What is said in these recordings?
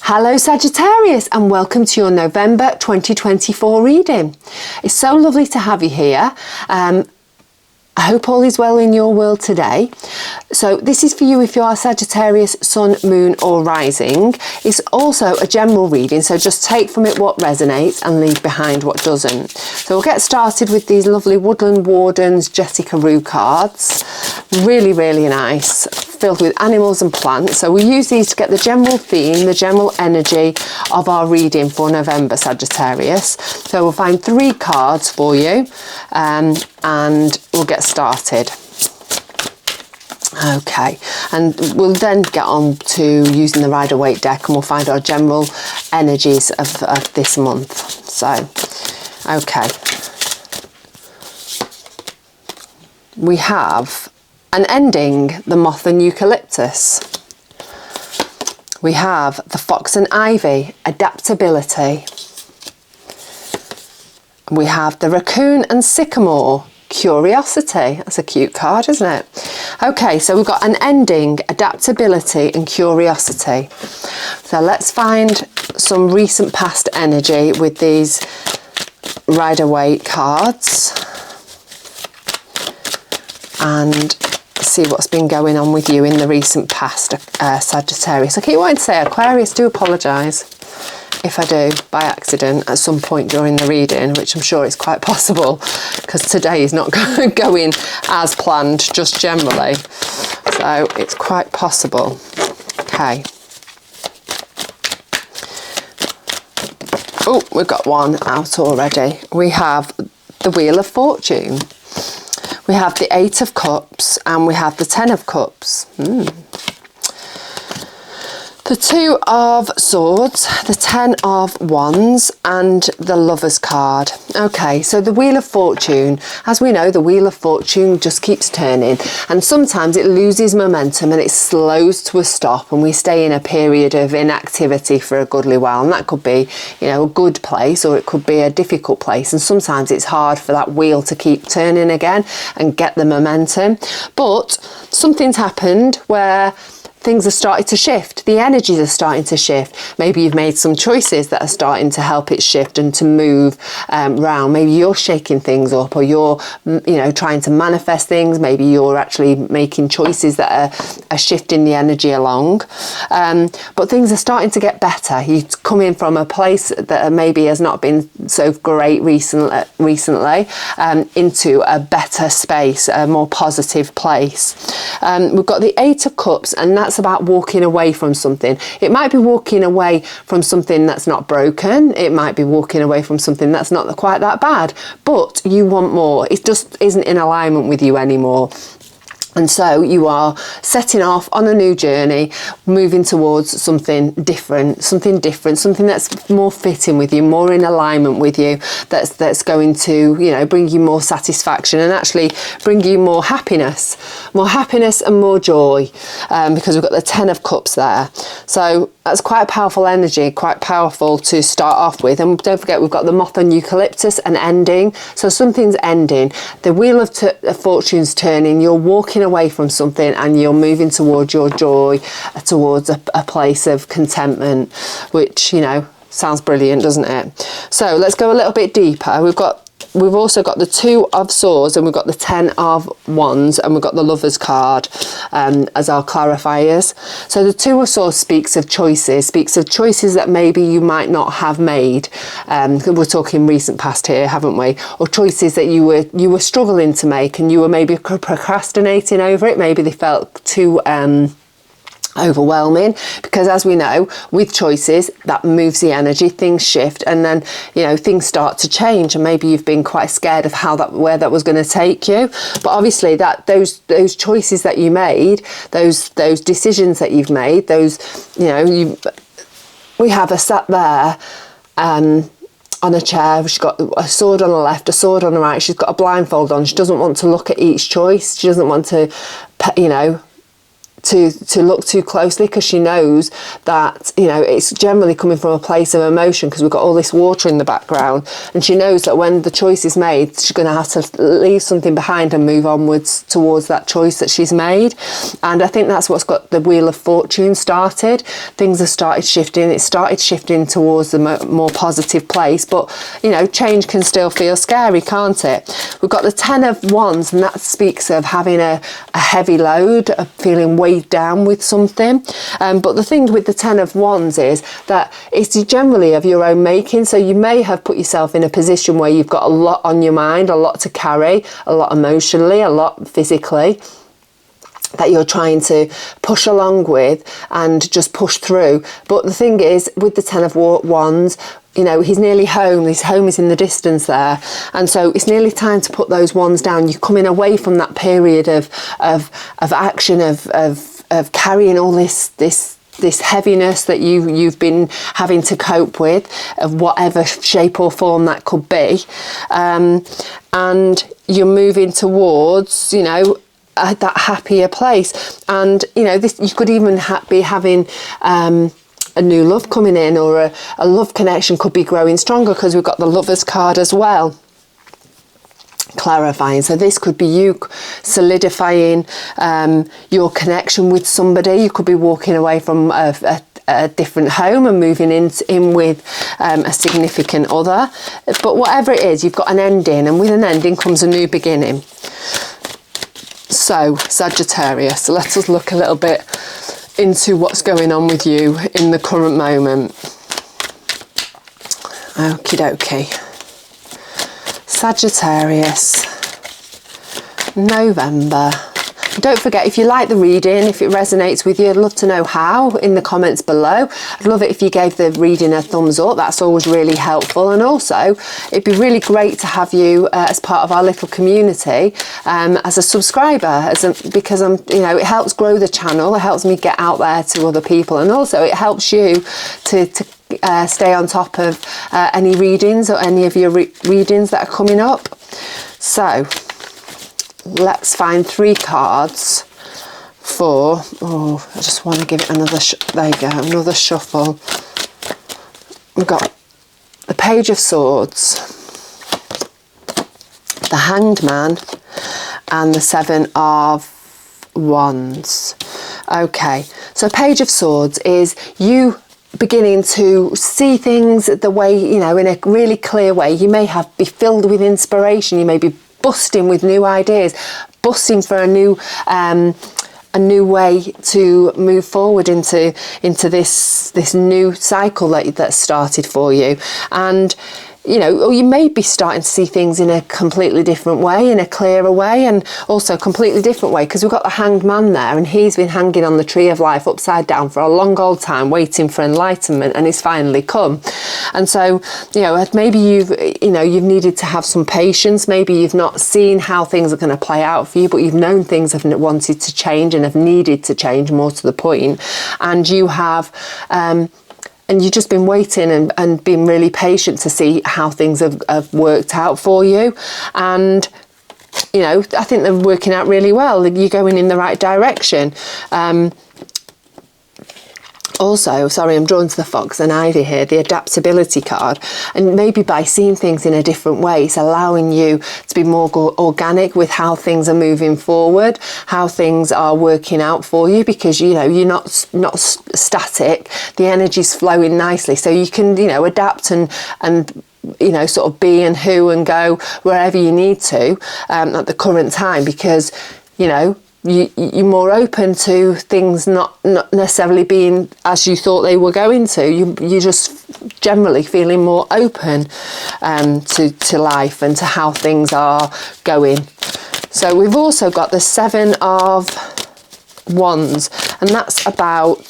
Hello Sagittarius, and welcome to your November 2024 reading. It's so lovely to have you here. I hope all is well in your world today. So this is for you if you are Sagittarius, Sun, Moon or Rising. It's also a general reading, so just take from it what resonates and leave behind what doesn't. So we'll get started with these lovely Woodland Wardens Jessica Rue cards. Really, really nice, filled with animals and plants. So we use these to get the general theme, the general energy of our reading for November, Sagittarius. So we'll find 3 cards for you and we'll get started. Okay, and we'll then get on to using the Rider-Waite deck and we'll find our general energies of this month. So, okay. We have an ending, the moth and eucalyptus. We have the fox and ivy, adaptability. We have the raccoon and sycamore, curiosity. That's a cute card, isn't it? Okay, so we've got an ending, adaptability and curiosity. So let's find some recent past energy with these Rider-Waite cards and see what's been going on with you in the recent past, Sagittarius. I keep wanting to say Aquarius, do apologise if I do by accident at some point during the reading, which I'm sure is quite possible because today is not going as planned just generally, so it's quite possible. Okay. Oh, we've got one out already. We have the Wheel of Fortune. We have the 8 of Cups and we have the 10 of Cups. The 2 of Swords, the 10 of Wands and the Lover's card. Okay, so the Wheel of Fortune, as we know, the Wheel of Fortune just keeps turning and sometimes it loses momentum and it slows to a stop and we stay in a period of inactivity for a goodly while, and that could be, you know, a good place or it could be a difficult place, and sometimes it's hard for that wheel to keep turning again and get the momentum. But something's happened where things are starting to shift, the energies are starting to shift. Maybe you've made some choices that are starting to help it shift and to move around. Maybe you're shaking things up, or you're, you know, trying to manifest things. Maybe you're actually making choices that are shifting the energy along. But things are starting to get better. You're coming from a place that maybe has not been so great recently into a better space, a more positive place. We've got the 8 of Cups, and that's about walking away from something. It might be walking away from something that's not broken. It might be walking away from something that's not quite that bad, but you want more. It just isn't in alignment with you anymore. And so you are setting off on a new journey, moving towards something different, something that's more fitting with you, more in alignment with you, that's going to, you know, bring you more satisfaction and actually bring you more happiness and more joy, because we've got the 10 of Cups there. So that's quite a powerful energy, quite powerful to start off with. And don't forget, we've got the moth and eucalyptus, an ending. So something's ending. The Wheel of Fortune's turning. You're walking away from something and you're moving towards your joy, towards a place of contentment, which, you know, sounds brilliant, doesn't it? So let's go a little bit deeper. We've also got the 2 of Swords and we've got the 10 of Wands and we've got the Lover's card as our clarifiers. So the 2 of Swords speaks of choices that maybe you might not have made. We're talking recent past here, haven't we? Or choices that you were struggling to make and you were maybe procrastinating over it. Maybe they felt too overwhelming, because as we know, with choices that moves the energy, things shift, and then, you know, things start to change, and maybe you've been quite scared of where that was going to take you. But obviously that those choices that you made, those decisions that you've made, those, you know, we have her sat there on a chair. She's got a sword on the left, a sword on the right. She's got a blindfold on. She doesn't want to look at each choice. She doesn't want to, you know, to look too closely, because she knows that, you know, it's generally coming from a place of emotion, because we've got all this water in the background, and she knows that when the choice is made, she's going to have to leave something behind and move onwards towards that choice that she's made. And I think that's what's got the Wheel of Fortune started. Things have started shifting. It started shifting towards the more positive place, but, you know, change can still feel scary, can't it? We've got the Ten of Wands, and that speaks of having a heavy load, of feeling weighed down with something. But the thing with the Ten of Wands is that it's generally of your own making. So you may have put yourself in a position where you've got a lot on your mind, a lot to carry, a lot emotionally, a lot physically, that you're trying to push along with and just push through. But the thing is, with the Ten of Wands, you know, he's nearly home. His home is in the distance there, and so it's nearly time to put those wands down. You're coming away from that period of action, of carrying all this heaviness that you've been having to cope with, of whatever shape or form that could be, and you're moving towards, you know, that happier place. And, you know, this, you could even be having a new love coming in, or a love connection could be growing stronger, because we've got the Lovers card as well, clarifying. So this could be you solidifying your connection with somebody. You could be walking away from a different home and moving in with a significant other. But whatever it is, you've got an ending, and with an ending comes a new beginning. So Sagittarius, let us look a little bit into what's going on with you in the current moment. Okie dokie. Sagittarius, November. Don't forget, if you like the reading, if it resonates with you, I'd love to know how in the comments below. I'd love it if you gave the reading a thumbs up. That's always really helpful. And also, it'd be really great to have you as part of our little community, as a subscriber, because you know, it helps grow the channel. It helps me get out there to other people, and also it helps you to stay on top of any readings, or any of your readings that are coming up. So let's find 3 cards for, oh, I just want to give it another, there you go, another shuffle. We've got the Page of Swords, the Hanged Man, and the Seven of Wands. Okay, so Page of Swords is you beginning to see things the way, you know, in a really clear way. You may be filled with inspiration. You may be busting with new ideas, busting for a new way to move forward into this new cycle that's started for you. And, you know, or you may be starting to see things in a completely different way, in a clearer way, and also a completely different way, because we've got the Hanged Man there, and he's been hanging on the tree of life upside down for a long old time, waiting for enlightenment, and he's finally come. And so, you know, maybe you've needed to have some patience. Maybe you've not seen how things are going to play out for you, but you've known things have wanted to change and have needed to change, more to the point, and you have and you've just been waiting and been really patient to see how things have worked out for you. And, you know, I think they're working out really well. You're going in the right direction. Also, sorry, I'm drawn to the Fox and Ivy here, the Adaptability card. And maybe by seeing things in a different way, it's allowing you to be more organic with how things are moving forward, how things are working out for you, because, you know, you're not static. The energy's flowing nicely. So you can, you know, adapt and you know, sort of be and who and go wherever you need to at the current time, because, you know, you're more open to things not necessarily being as you thought they were going to. You're just generally feeling more open to life and to how things are going. So we've also got the Seven of Wands, and that's about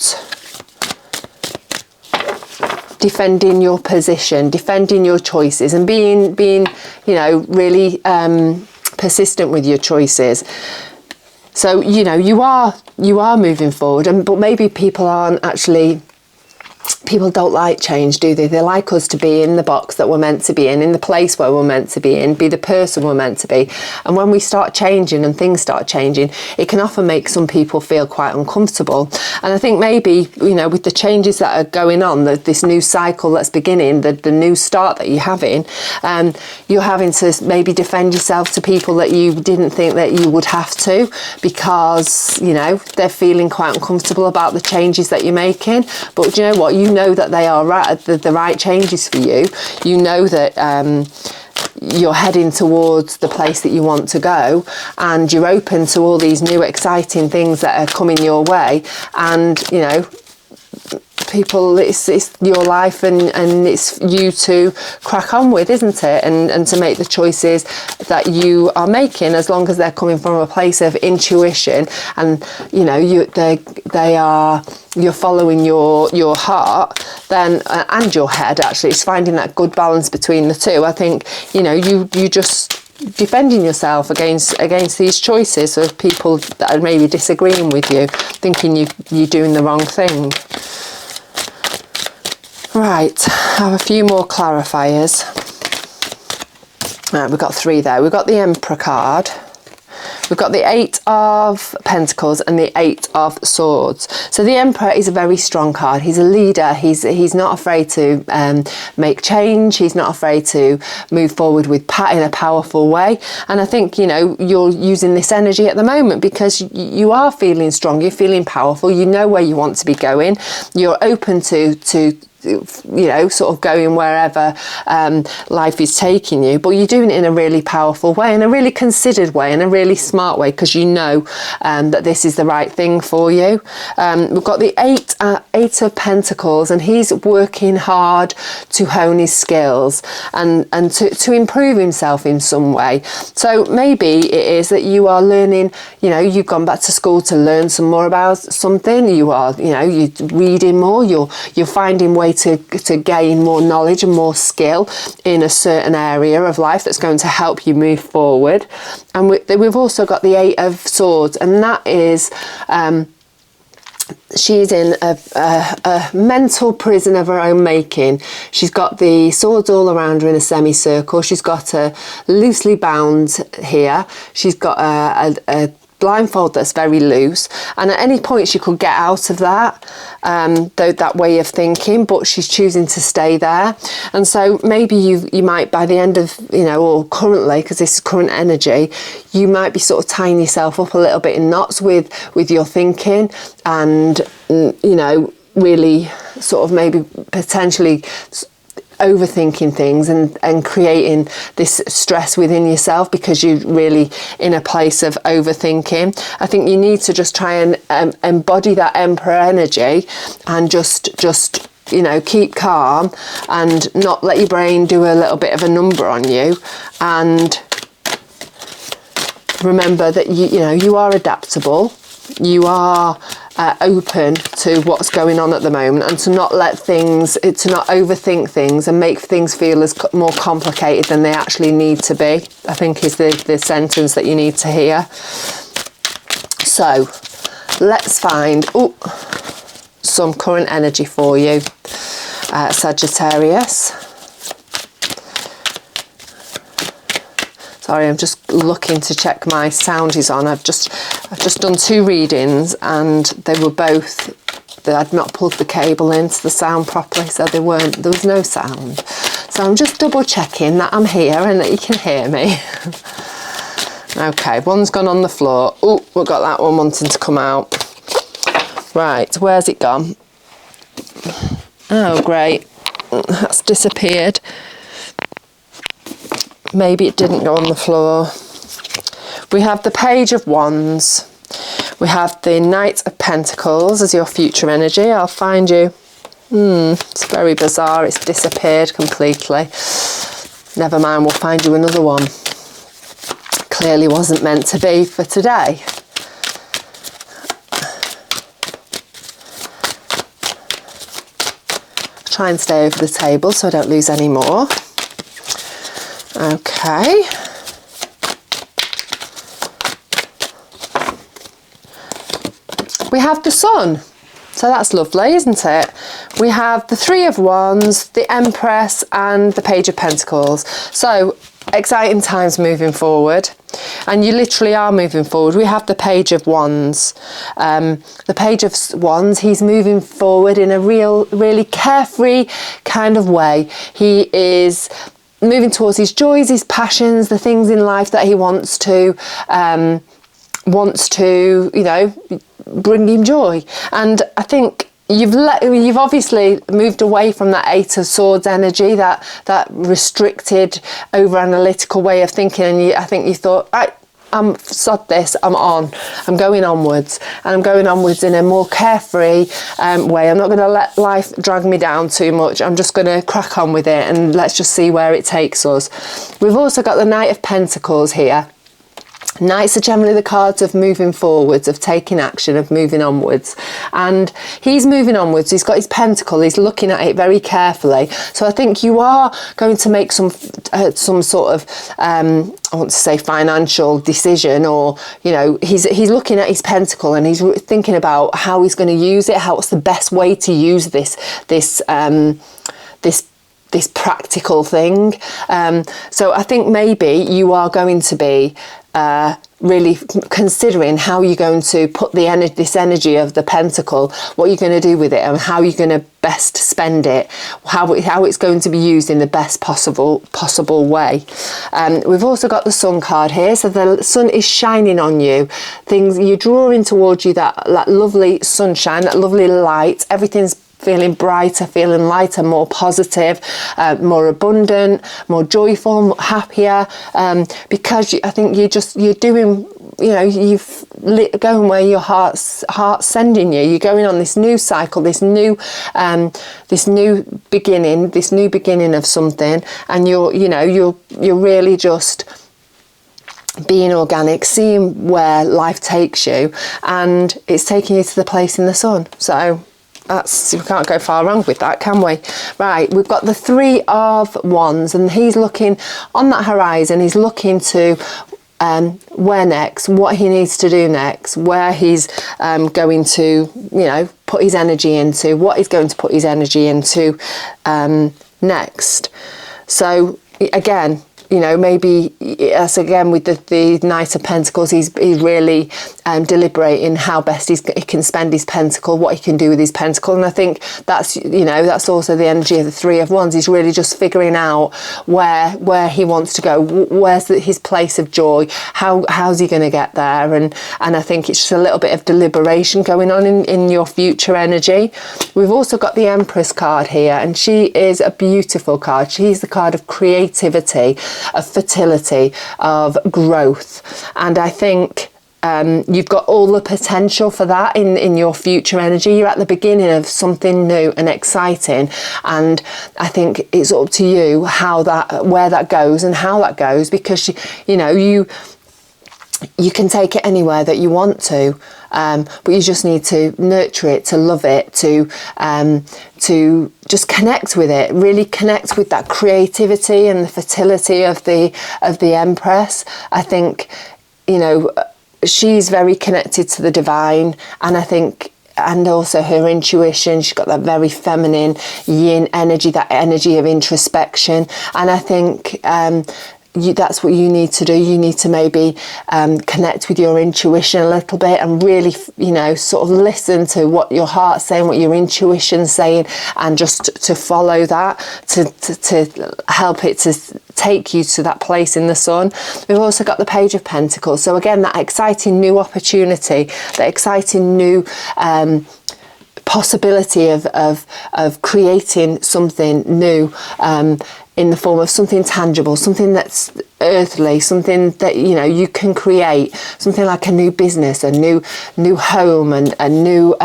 defending your position, defending your choices, and being you know, really persistent with your choices. So, you know, you are moving forward, but maybe people aren't actually people don't like change, do they? They like us to be in the box that we're meant to be in the place where we're meant to be the person we're meant to be. And when we start changing and things start changing, it can often make some people feel quite uncomfortable. And I think maybe, you know, with the changes that are going on, this new cycle that's beginning, the new start that you're having to maybe defend yourself to people that you didn't think that you would have to, because, you know, they're feeling quite uncomfortable about the changes that you're making. But do you know what? You know that they are the right changes for you. You know that you're heading towards the place that you want to go, and you're open to all these new exciting things that are coming your way. And, you know, people, it's your life, and it's you to crack on with, isn't it? And to make the choices that you are making, as long as they're coming from a place of intuition, and, you know, you're following your heart, then, and your head. Actually, it's finding that good balance between the two. I think, you know, you just defending yourself against these choices of people that are maybe disagreeing with you, thinking you're doing the wrong thing. Right, I have a few more clarifiers. Right, we've got 3 there. We've got the Emperor card. We've got the 8 of Pentacles and the 8 of Swords. So the Emperor is a very strong card. He's a leader. He's not afraid to make change. He's not afraid to move forward in a powerful way. And I think, you know, you're using this energy at the moment because you are feeling strong. You're feeling powerful. You know where you want to be going. You're open to you know, sort of going wherever life is taking you, but you're doing it in a really powerful way, in a really considered way, in a really smart way, because you know that this is the right thing for you. We've got the 8 of Pentacles, and he's working hard to hone his skills and to improve himself in some way. So maybe it is that you are learning, you know, you've gone back to school to learn some more about something. You are, you know, you're reading more, you're finding ways to gain more knowledge and more skill in a certain area of life that's going to help you move forward. And we've also got the 8 of Swords, and that is she's in a mental prison of her own making. She's got the swords all around her in a semicircle. She's got a loosely bound here. She's got a blindfold that's very loose, and at any point she could get out of that way of thinking, but she's choosing to stay there. And so maybe you might, by the end of, you know, or currently, because this is current energy, you might be sort of tying yourself up a little bit in knots with your thinking, and, you know, really sort of maybe potentially overthinking things and creating this stress within yourself because you're really in a place of overthinking. I think you need to just try and embody that Emperor energy and just you know, keep calm and not let your brain do a little bit of a number on you, and remember that you know, you are adaptable. You are open to what's going on at the moment, and to not overthink things and make things feel as more complicated than they actually need to be, I think is the sentence that you need to hear. So let's find some current energy for you, Sagittarius. Sorry, I'm just looking to check my sound is on. I've just done 2 readings, and they were both, I'd not plugged the cable into the sound properly, so there was no sound. So I'm just double checking that I'm here and that you can hear me. Okay, one's gone on the floor. Oh, we've got that one wanting to come out. Right, where's it gone? Oh, great. That's disappeared. Maybe it didn't go on the floor. We have the Page of Wands. We have the Knight of Pentacles as your future energy. I'll find you. It's very bizarre. It's disappeared completely. Never mind, we'll find you another one. Clearly wasn't meant to be for today. Try and stay over the table so I don't lose any more. Okay. We have the Sun. So that's lovely, isn't it? we have the Three of Wands, the Empress and the Page of Pentacles. So exciting times moving forward, and you literally are moving forward. We have the Page of Wands. The Page of Wands, he's moving forward in a really carefree kind of way. He is moving towards his joys, his passions, the things in life that he wants to you know, bring him joy. And I think you've obviously moved away from that Eight of Swords energy, that restricted, over analytical way of thinking, and I think you thought, right, I'm sod this, I'm going onwards, and I'm going onwards in a more carefree way. I'm not going to let life drag me down too much. I'm just going to crack on with it, and let's just see where it takes us. We've also got the Knight of Pentacles here. Knights are generally the cards of moving forwards, of taking action, of moving onwards, and he's moving onwards. He's got his pentacle, he's looking at it very carefully. So I think you are going to make some sort of I want to say financial decision, or you know, he's looking at his pentacle and he's thinking about how he's going to use it, what's the best way to use this practical thing. So I think maybe you are going to be really considering how you're going to put this energy of the pentacle, what you're going to do with it, and how you're going to best spend it, how it's going to be used in the best possible way. We've also got the Sun card here, so the sun is shining on you. You're drawing towards you that lovely sunshine, that lovely light. Everything's feeling brighter, feeling lighter, more positive, more abundant, more joyful, happier, because I think you're doing, you know, you've going where your heart's sending you. You're going on this new cycle, this new beginning of something, and you're really just being organic, seeing where life takes you, and it's taking you to the place in the sun. So we can't go far wrong with that, can we? Right, we've got the Three of Wands, and he's looking on that horizon. He's looking to where next, what he needs to do next, where he's going to, you know, put his energy into, what he's going to put his energy into next. So again, you know, maybe as again with the Knight of Pentacles, he's really deliberating how best he can spend his pentacle, what he can do with his pentacle. And I think that's, you know, that's also the energy of the Three of Wands. He's really just figuring out where he wants to go, where's his place of joy, how's he going to get there, and I think it's just a little bit of deliberation going on in your future energy. We've also got the Empress card here, and she is a beautiful card. She's the card of creativity, of fertility, of growth, and I think you've got all the potential for that in your future energy. You're at the beginning of something new and exciting, and I think it's up to you where that goes and how that goes, because you can take it anywhere that you want to, but you just need to nurture it, to love it, to just connect with it, really connect with that creativity and the fertility of the Empress. I think, you know, she's very connected to the divine, and I think, and also her intuition. She's got that very feminine yin energy, that energy of introspection, and I think that's what you need to do. You need to maybe connect with your intuition a little bit, and really, you know, sort of listen to what your heart's saying, what your intuition's saying, and just to follow that, to help it to take you to that place in the sun. We've also got the Page of Pentacles. So again, that exciting new opportunity, that exciting new possibility of creating something new, in the form of something tangible, something that's earthly, something that, you know, you can create, something like a new business, a new home, and a new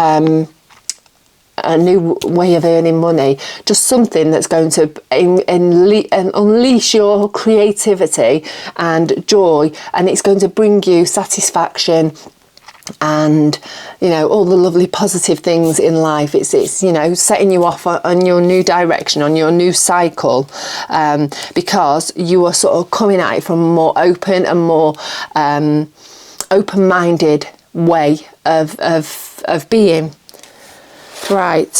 way of earning money, just something that's going to unleash your creativity and joy, and it's going to bring you satisfaction and, you know, all the lovely positive things in life. It's you know, setting you off on your new direction, on your new cycle, because you are sort of coming at it from a more open and more open-minded way of being. Right,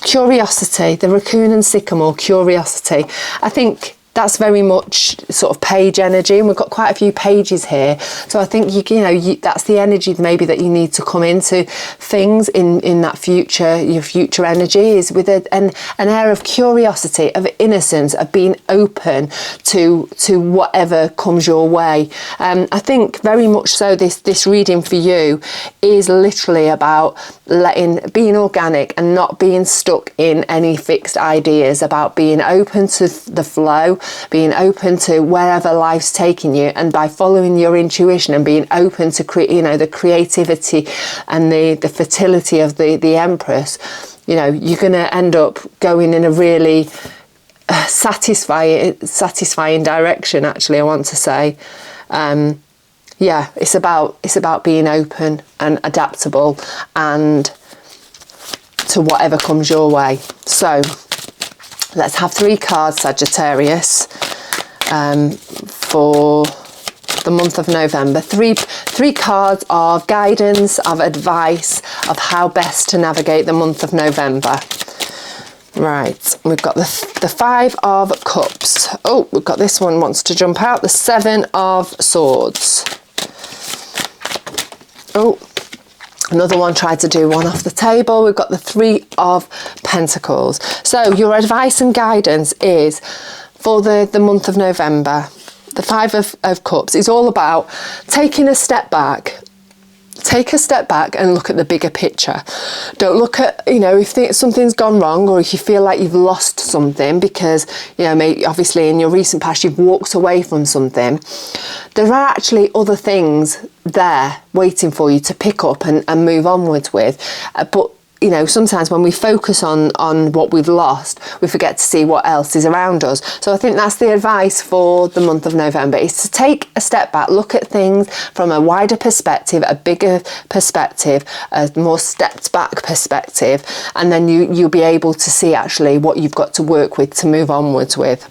curiosity, the raccoon and sycamore, curiosity. I think that's very much sort of page energy, and we've got quite a few pages here. So I think that's the energy maybe that you need to come into things in that future. Your future energy is with an air of curiosity, of innocence, of being open to whatever comes your way. I think very much so. This reading for you is literally about being organic and not being stuck in any fixed ideas, about being open to the flow, being open to wherever life's taking you, and by following your intuition and being open to the creativity and the fertility of the Empress, you're going to end up going in a really satisfying direction, actually, I want to say. It's about being open and adaptable and to whatever comes your way. So let's have 3 cards, Sagittarius, for the month of November. Three cards of guidance, of advice, of how best to navigate the month of November. Right, we've got the 5 of Cups. Oh, we've got this one wants to jump out. The 7 of Swords. Oh, another one tried to do one off the table. We've got the 3 of Pentacles. So your advice and guidance is for the month of November. The 5 of Cups is all about taking a step back. Take a step back and look at the bigger picture. Don't look at, if something's gone wrong, or if you feel like you've lost something because, maybe obviously in your recent past you've walked away from something. There are actually other things there waiting for you to pick up and move onwards with. But sometimes when we focus on what we've lost, we forget to see what else is around us. So I think that's the advice for the month of November, is to take a step back, look at things from a wider perspective, a bigger perspective, a more stepped back perspective, and then you'll be able to see actually what you've got to work with to move onwards with.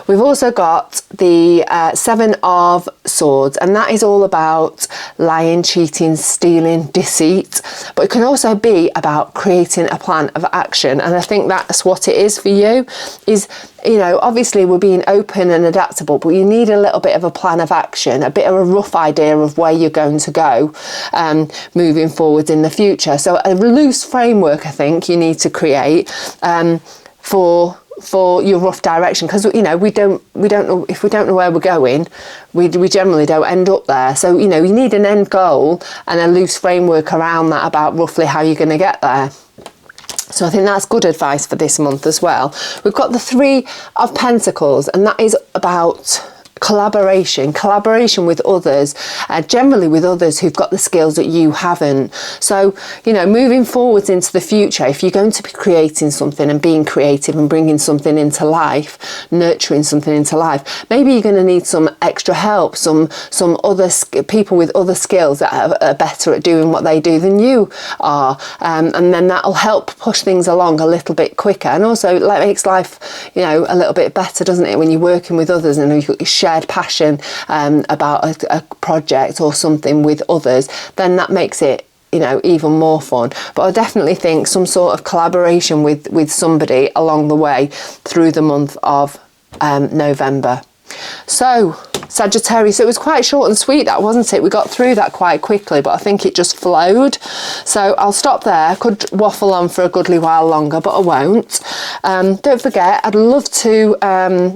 We've also got the 7 of Swords, and that is all about lying, cheating, stealing, deceit, but it can also be about creating a plan of action. And I think that's what it is for you, is obviously we're being open and adaptable, but you need a little bit of a plan of action, a bit of a rough idea of where you're going to go moving forward in the future. So a loose framework, I think you need to create for your rough direction, because we don't know, if we don't know where we're going, we generally don't end up there. So you need an end goal and a loose framework around that about roughly how you're going to get there. So I think that's good advice for this month as well. We've got the 3 of Pentacles, and that is about collaboration with others, generally with others who've got the skills that you haven't. So moving forwards into the future, if you're going to be creating something and being creative and bringing something into life, nurturing something into life, maybe you're going to need some extra help, some other people with other skills that are better at doing what they do than you are, and then that'll help push things along a little bit quicker. And also it makes life a little bit better, doesn't it, when you're working with others and you've got shared passion about a project or something with others, then that makes it even more fun. But I definitely think some sort of collaboration with somebody along the way through the month of November. So Sagittarius, it was quite short and sweet, that, wasn't it? We got through that quite quickly, but I think it just flowed. So I'll stop there. I could waffle on for a goodly while longer, but I won't. Don't forget, I'd love to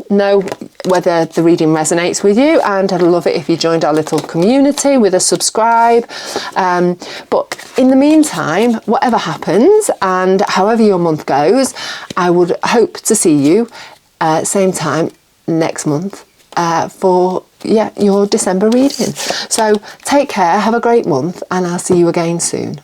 know whether the reading resonates with you, and I'd love it if you joined our little community with a subscribe. But in the meantime, whatever happens and however your month goes, I would hope to see you same time next month for your December reading. So take care, have a great month, and I'll see you again soon.